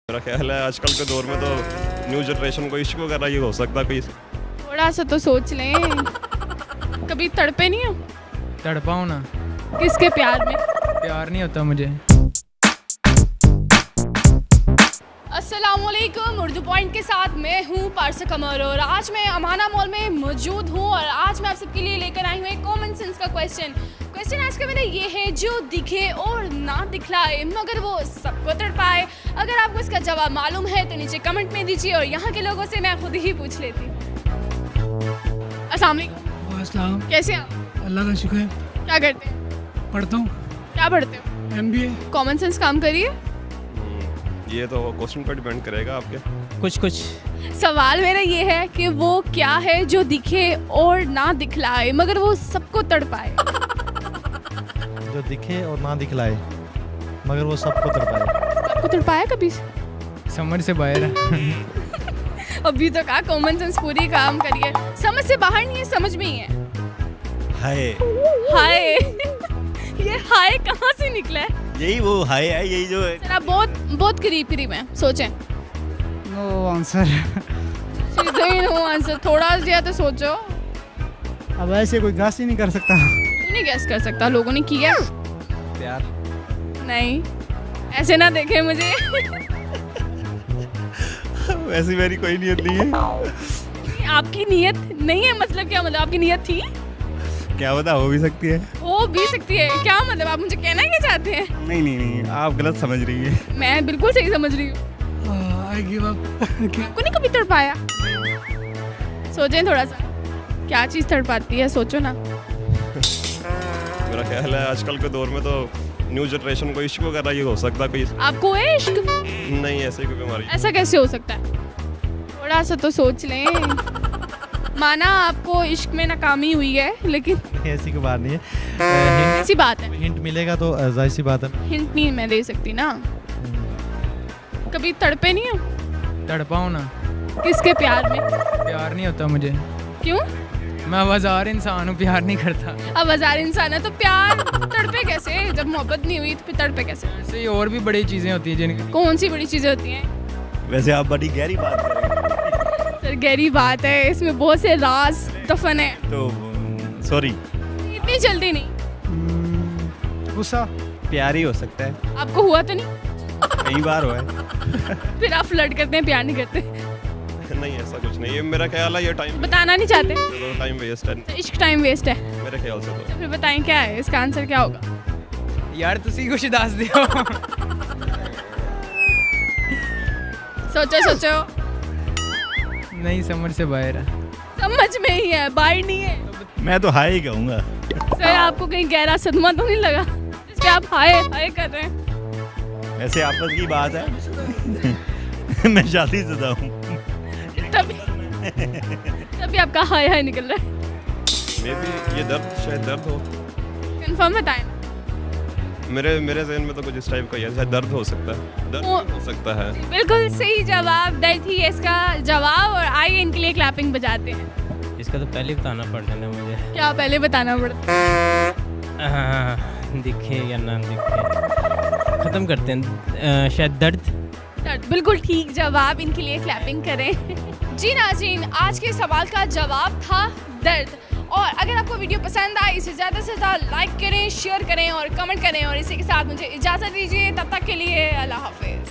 मेरा ख्याल है आजकल के दौर में तो न्यू जनरेशन को इश्क वगैरह ये हो सकता है कोई। थोड़ा सा तो सोच लें। कभी तड़पे नहीं हो? तड़पाऊँ ना, किसके प्यार में? प्यार नहीं होता मुझे। अस्सलामुअलैकुम, उर्दू पॉइंट के साथ मैं हूँ पारसा कमर और आज मैं अमाना मॉल में मौजूद हूँ और आज मैं आप सबके लिए लेकर आई हूँ एक कॉमन सेंस का क्वेश्चन आज का मेरा ये है, जो दिखे और ना दिखलाए मगर वो सबको तड़पाए। अगर आपको इसका जवाब मालूम है तो नीचे कमेंट में दीजिए और यहाँ के लोगों से मैं खुद ही पूछ लेती हूँ। अस्सलाम वालेकुम। अस्सलाम। कैसे हैं आप? अल्लाह का शुक्र है। क्या करते हैं? पढ़ता हूँ। क्या पढ़ते हो? MBA। कॉमन सेंस काम करिए। ये तो क्वेश्चन पर डिपेंड करेगा आपके। कुछ सवाल मेरा ये है कि वो क्या है जो दिखे और ना दिखलाए मगर वो सबको तड़पाए। जो दिखे और ना दिखलाए मगर वो सबको तड़पाए। आपको तड़पाया कभी? समझ से बाहर है। अभी तो कहा कॉमन सेंस पूरी काम करिए। समझ से बाहर नहीं है, समझ में ही है। हाय, हाय। ये हाय कहाँ से निकला है? यही वो हाय है, यही जो है। सर आप बहुत करीब हैं, सोचें। No answer. सीधे ही नो आंसर, थोड़ा जिया तो सोचो। अब ऐसे कोई गास ही नहीं कर सकता। तू नहीं गैस कर सकता, लोगों ने किया। प्यार। नहीं, ऐसे ना देखे मुझे। वैसी मेरी कोई नियत नहीं है। आपकी नीयत नहीं है मतलब क्या? मतलब आपकी नीयत थी? क्या पता, हो भी सकती है। हो भी सकती है। क्या मतलब आप मुझे कहना क्या चाहते हैं? नहीं, आप गलत समझ रही है। मैं बिल्कुल सही समझ रही हूँ। I give up. क्या? आपको नहीं कभी तड़पाया? सोचें थोड़ा सा, क्या चीज़ तड़पाती है, सोचो ना। मेरा ख्याल है आजकल के दौर में तो न्यू जनरेशन को इश्क वगैरह ये हो सकता है कोई। आपको है इश्क? नहीं, ऐसी कोई बीमारी। ऐसा कैसे हो सकता है? थोड़ा सा तो सोच लें। माना आपको इश्क में नाकामी हुई है लेकिन ऐसी कोई बात नहीं है। ऐसी बात है। हिंट मिलेगा तो जाहिर सी बात है। हिंट नहीं मैं दे सकती ना। कभी तड़पे नहीं हो? तड़पाऊँ ना, किसके प्यार में? प्यार नहीं होता मुझे। क्यों? मैं आवाज़ार इंसान हूँ, प्यार नहीं करता। अब हजार इंसान है तो प्यार तड़पे कैसे? जब मोहब्बत नहीं हुई तो फिर तड़पे कैसे? ऐसे ही और भी बड़ी चीज़ें होती हैं जिनकी। कौन सी बड़ी चीज़ें होती हैं? वैसे आप बड़ी गहरी बात कर रहे सर गहरी बात है, इसमें बहुत से राज दफन है। तो सॉरी। इतनी जल्दी नहीं। गुस्सा। प्यार ही हो सकता है, आपको हुआ तो नहीं? कई बार हुआ है। फिर आप फ्लर्ट करते हैं, प्यार नहीं करते? नहीं, ऐसा कुछ नहीं है। मेरा ख्याल है ये टाइम बताना नहीं चाहते? टाइम वेस्ट है तो इश्क टाइम वेस्ट है। मेरे ख्याल से तो। तो फिर बताएं क्या है इसका आंसर, क्या होगा? यार तुसी कुछ दस दियो। सोचो। नहीं, समझ से बाहर है। समझ में ही है, बाहर नहीं है। मैं तो हाय ही कहूँगा। सर आपको कहीं गहरा सदमा तो नहीं लगा जिसपे आप हाय हाय कर रहे हैं? वैसे आपस की बात है। मैं शादीशुदा हूँ। तभी आपका हाय हाय निकल रहा है। मे बी ये दर्द, शायद दर्द हो। कंफर्म बताएं। मेरे जहन में तो कुछ इस टाइप का ही है, शायद दर्द हो सकता है। दर्द हो सकता है। बिल्कुल सही जवाब, दर्द ही है इसका जवाब। और आइए इनके लिए क्लैपिंग बजाते हैं। इसका तो पहले बताना पड़ता है ना मुझे। क्या पहले बताना पड़ता? दिखे या ना दिखे, ख़त्म करते हैं। शायद दर्द। दर्द, बिल्कुल ठीक जवाब। इनके लिए क्लैपिंग करें। जी नाज़रीन, आज के सवाल का जवाब था दर्द। और अगर आपको वीडियो पसंद आए इसे ज़्यादा से ज़्यादा लाइक करें, शेयर करें और कमेंट करें। और इसी के साथ मुझे इजाज़त दीजिए, तब तक के लिए अल्लाह हाफिज़।